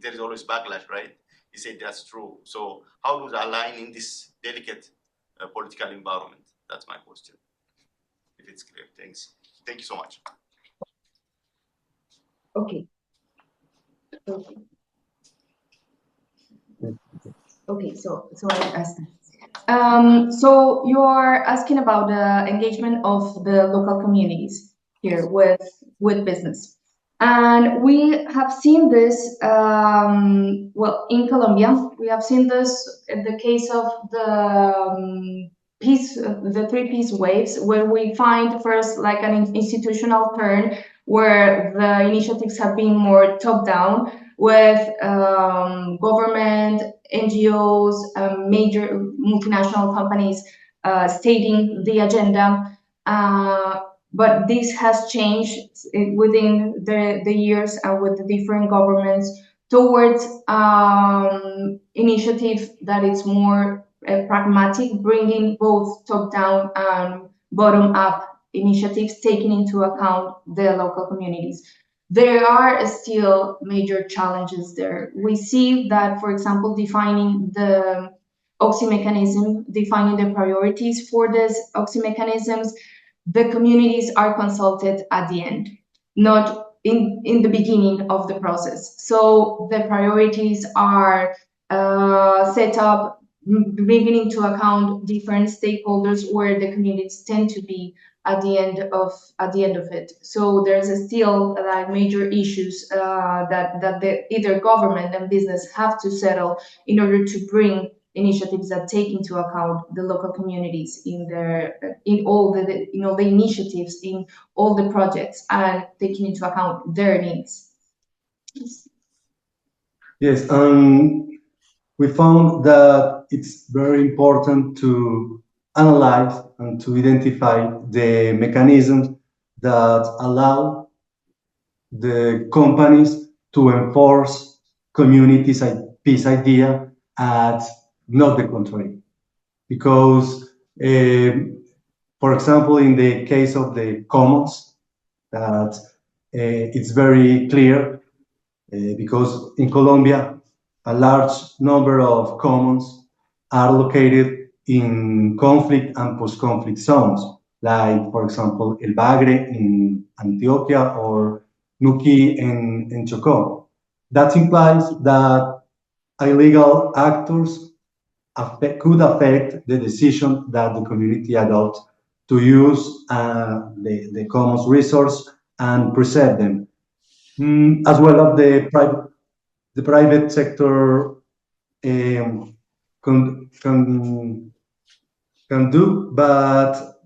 there is always backlash, right? He said that's true. So how do they align in this delicate political environment? That's my question. If it's clear, thanks. Thank you so much. Okay. So I asked. So you're asking about the engagement of the local communities here with business. And we have seen this, in Colombia, we have seen this in the case of the the 3 peace waves, where we find first like an institutional turn, where the initiatives have been more top-down, with government, NGOs, major multinational companies stating the agenda. But this has changed within the years with the different governments towards initiative that is more pragmatic, bringing both top-down and bottom-up initiatives, taking into account the local communities. There are still major challenges there. We see that, for example, defining the oxy mechanism, defining the priorities for these oxy mechanisms, the communities are consulted at the end, not in the beginning of the process. So the priorities are set up, bringing into account different stakeholders where the communities tend to be at the end of it. So there's still like major issues that either government and business have to settle in order to bring initiatives that take into account the local communities in all the initiatives, in all the projects, and taking into account their needs. Yes, we found that it's very important to analyze and to identify the mechanisms that allow the companies to enforce communities' peace idea and not the contrary. Because, for example, in the case of the commons, that it's very clear because in Colombia, a large number of commons are located in conflict and post-conflict zones, like, for example, El Bagre in Antioquia or Nuki in Chocó. That implies that illegal actors could affect the decision that the community adopts to use the commons resource and preserve them. As well as the private sector can do, but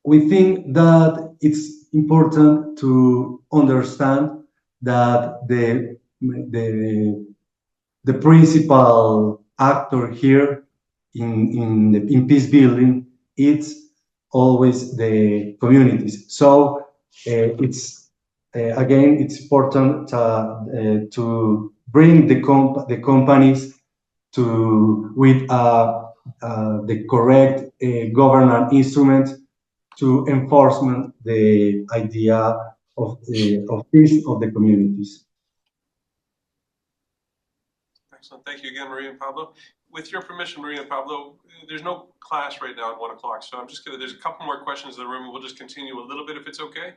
we think that it's important to understand that the principal actor here in peace building, it's always the communities. So it's again, it's important to bring the companies with the correct governance instrument to enforcement the idea of peace of the communities. Excellent. Thank you again, Maria and Pablo. With your permission, Maria and Pablo, there's no class right now at 1 o'clock, so I'm just gonna, there's a couple more questions in the room. We'll just continue a little bit if it's okay.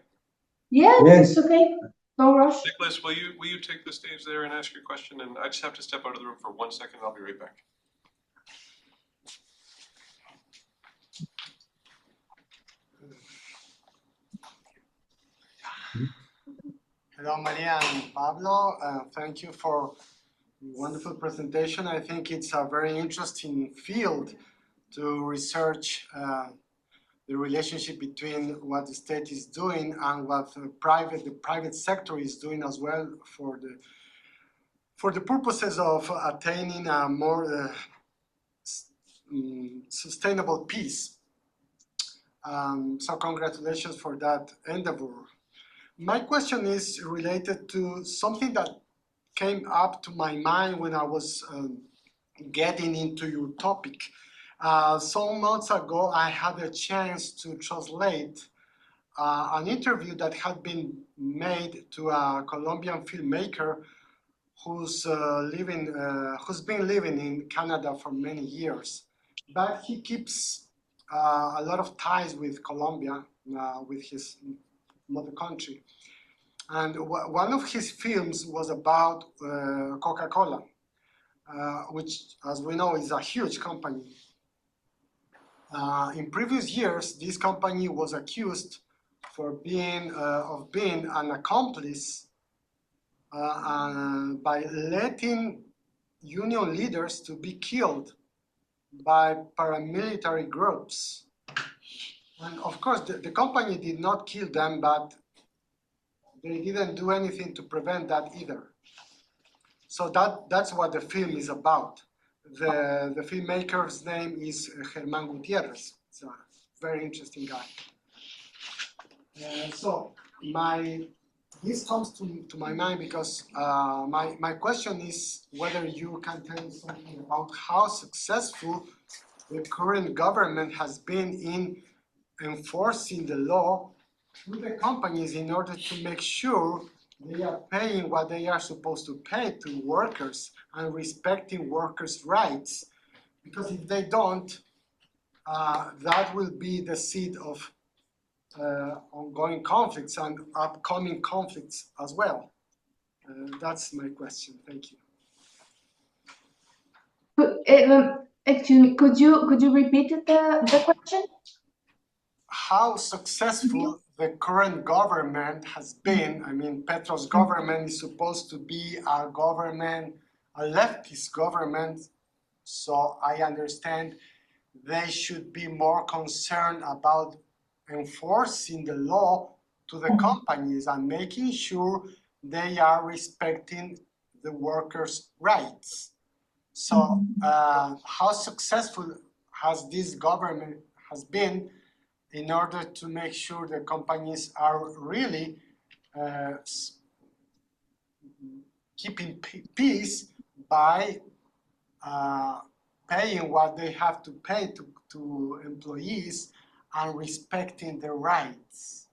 Yeah, Yes. it's okay. No rush. Nicholas, will you take the stage there and ask your question? And I just have to step out of the room for 1 second. I'll be right back. Hello, Maria and Pablo. Thank you for a wonderful presentation. I think it's a very interesting field to research the relationship between what the state is doing and what the private sector is doing as well for the purposes of attaining a more sustainable peace. So congratulations for that endeavor. My question is related to something that came up to my mind when I was getting into your topic. Some months ago, I had a chance to translate an interview that had been made to a Colombian filmmaker who's been living in Canada for many years, but he keeps a lot of ties with Colombia, with his mother country. And one of his films was about Coca-Cola, which, as we know, is a huge company. In previous years, this company was accused of being an accomplice by letting union leaders to be killed by paramilitary groups. And of course, the company did not kill them, but they didn't do anything to prevent that either. So that's what the film is about. The filmmaker's name is Germán Gutiérrez. It's a very interesting guy. So this comes to my mind because my question is whether you can tell me something about how successful the current government has been in enforcing the law to the companies in order to make sure they are paying what they are supposed to pay to workers and respecting workers' rights. Because if they don't, that will be the seed of ongoing conflicts and upcoming conflicts as well. That's my question. Thank you. Excuse me, could you repeat the question? How successful the current government has been. I mean, Petro's government is supposed to be a government, a leftist government. So I understand they should be more concerned about enforcing the law to the companies and making sure they are respecting the workers' rights. So how successful has this government has been in order to make sure the companies are really keeping peace by paying what they have to pay to employees and respecting their rights?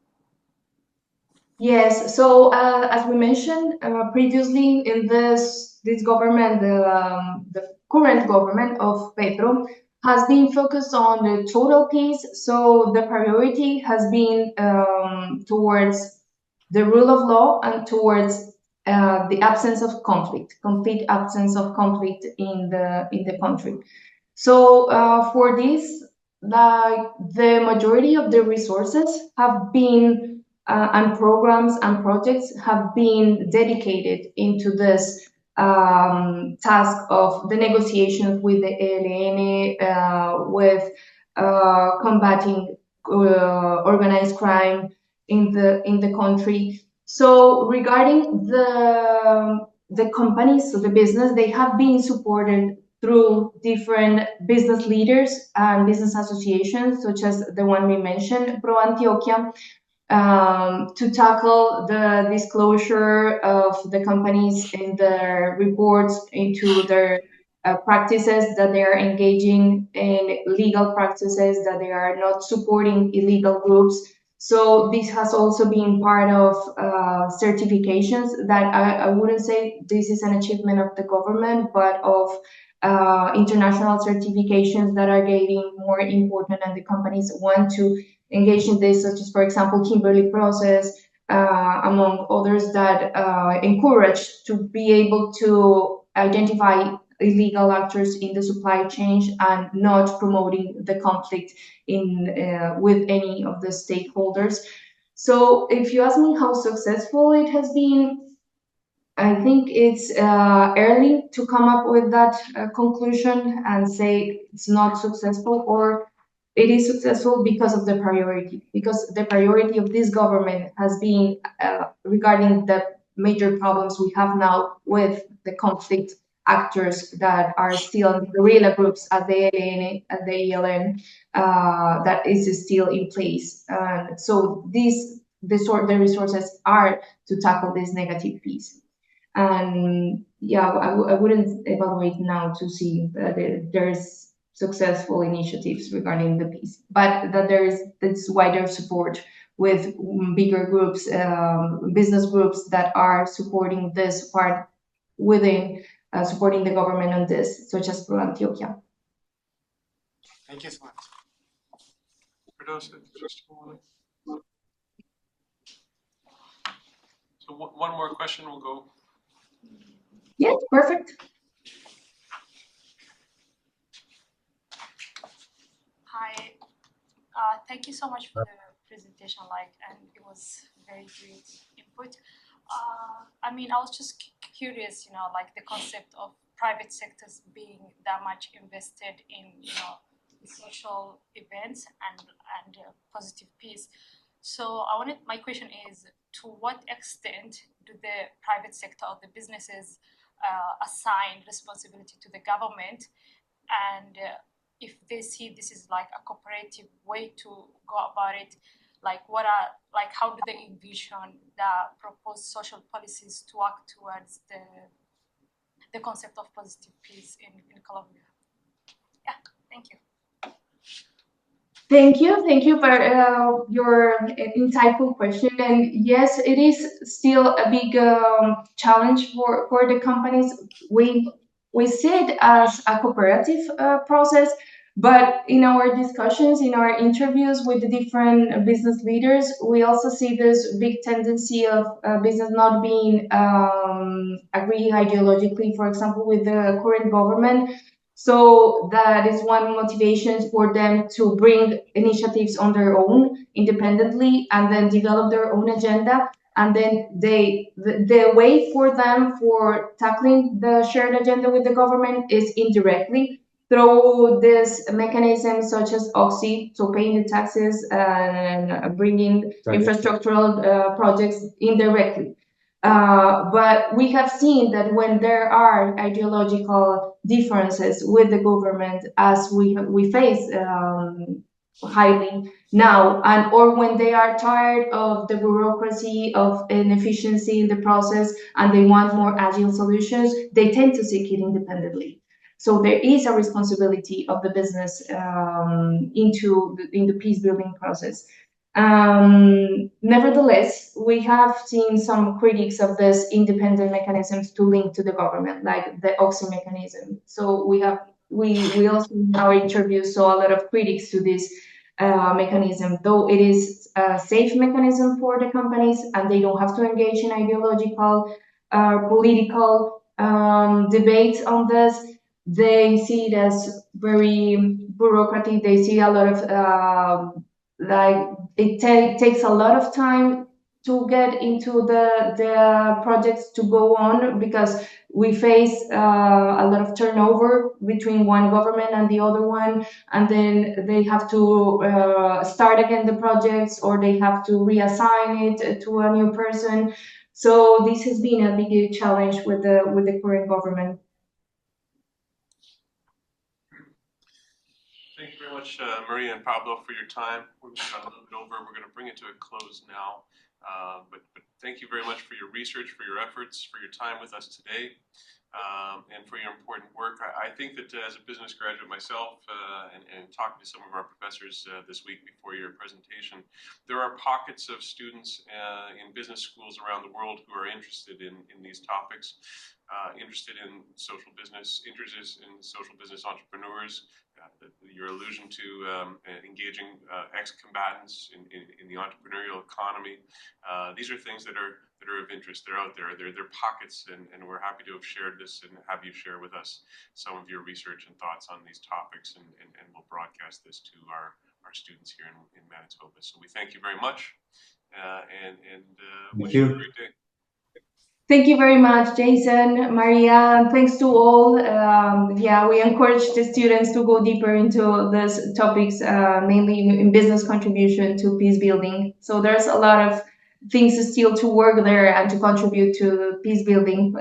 Yes, so as we mentioned previously, in this government, the current government of Petro has been focused on the total peace. So the priority has been towards the rule of law and towards the absence of conflict, complete absence of conflict in the country. So for this, like the majority of the resources have been and programs and projects have been dedicated into this task of the negotiations with the ELN, with combating organized crime in the country. So regarding the companies, so the business, they have been supported through different business leaders and business associations, such as the one we mentioned, Pro Antioquia, to tackle the disclosure of the companies in their reports into their practices, that they are engaging in legal practices, that they are not supporting illegal groups. So this has also been part of certifications that I wouldn't say this is an achievement of the government, but of international certifications that are getting more important, and the companies want to engage in this, such as, for example, Kimberley process, among others, that encourage to be able to identify illegal actors in the supply chain and not promoting the conflict in with any of the stakeholders. So if you ask me how successful it has been, I think it's early to come up with that conclusion and say it's not successful, or it is successful because of the priority, because the priority of this government has been regarding the major problems we have now with the conflict actors that are still in guerrilla groups at the ELN, at the ELN, that is still in place. So the resources are to tackle this negative piece. And yeah, I wouldn't evaluate now to see that there's successful initiatives regarding the peace, but that there is this wider support with bigger groups, business groups that are supporting this part within supporting the government on this, such as Pro Antioquia. Thank you so much. So one more question will go. Yeah, perfect. Hi, thank you so much for the presentation, and it was very great input. I mean, I was just curious, the concept of private sectors being that much invested in, social events and positive peace. So my question is, to what extent do the private sector or the businesses assign responsibility to the government, and if they see this is like a cooperative way to go about it, how do they envision the proposed social policies to work towards the concept of positive peace in Colombia? Yeah, thank you. Thank you for your insightful question. And yes, it is still a big challenge for the companies. we see it as a cooperative process, but in our discussions, in our interviews with the different business leaders, we also see this big tendency of business not being agreeing ideologically, for example, with the current government. So that is one motivation for them to bring initiatives on their own independently and then develop their own agenda. And then the way for them for tackling the shared agenda with the government is indirectly through this mechanism such as OXI, so paying the taxes and bringing infrastructural projects indirectly. But we have seen that when there are ideological differences with the government, as we face highly now, and or when they are tired of the bureaucracy, of inefficiency in the process, and they want more agile solutions, they tend to seek it independently. So there is a responsibility of the business in the peace building process. Nevertheless, we have seen some critics of this independent mechanisms to link to the government, like the OXI mechanism. So we also in our interviews saw a lot of critics to this mechanism, though it is a safe mechanism for the companies and they don't have to engage in ideological, political debates on this. They see it as very bureaucratic. They see a lot of like it takes a lot of time to get into the projects to go on, because we face a lot of turnover between one government and the other one, and then they have to start again the projects, or they have to reassign it to a new person. So this has been a big challenge with the current government. Thank you very much, Maria and Pablo, for your time. We've gone a little bit over. We're going to bring it to a close now. But thank you very much for your research, for your efforts, for your time with us today, and for your important work. I think that as a business graduate myself, and talking to some of our professors this week before your presentation, there are pockets of students in business schools around the world who are interested in these topics, interested in social business, interested in social business entrepreneurs. Your allusion to engaging ex-combatants in the entrepreneurial economy. These are things that are of interest. They're out there. They're pockets, and we're happy to have shared this and have you share with us some of your research and thoughts on these topics, and we'll broadcast this to our students here in Manitoba. So we thank you very much, and wish you a great day. Thank you very much, Jason, Maria. Thanks to all. Yeah, we encourage the students to go deeper into these topics, mainly in business contribution to peace building. So there's a lot of things still to work there and to contribute to peace building.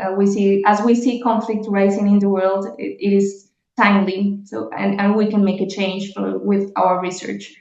As we see conflict rising in the world, it is timely. So and we can make a change with our research.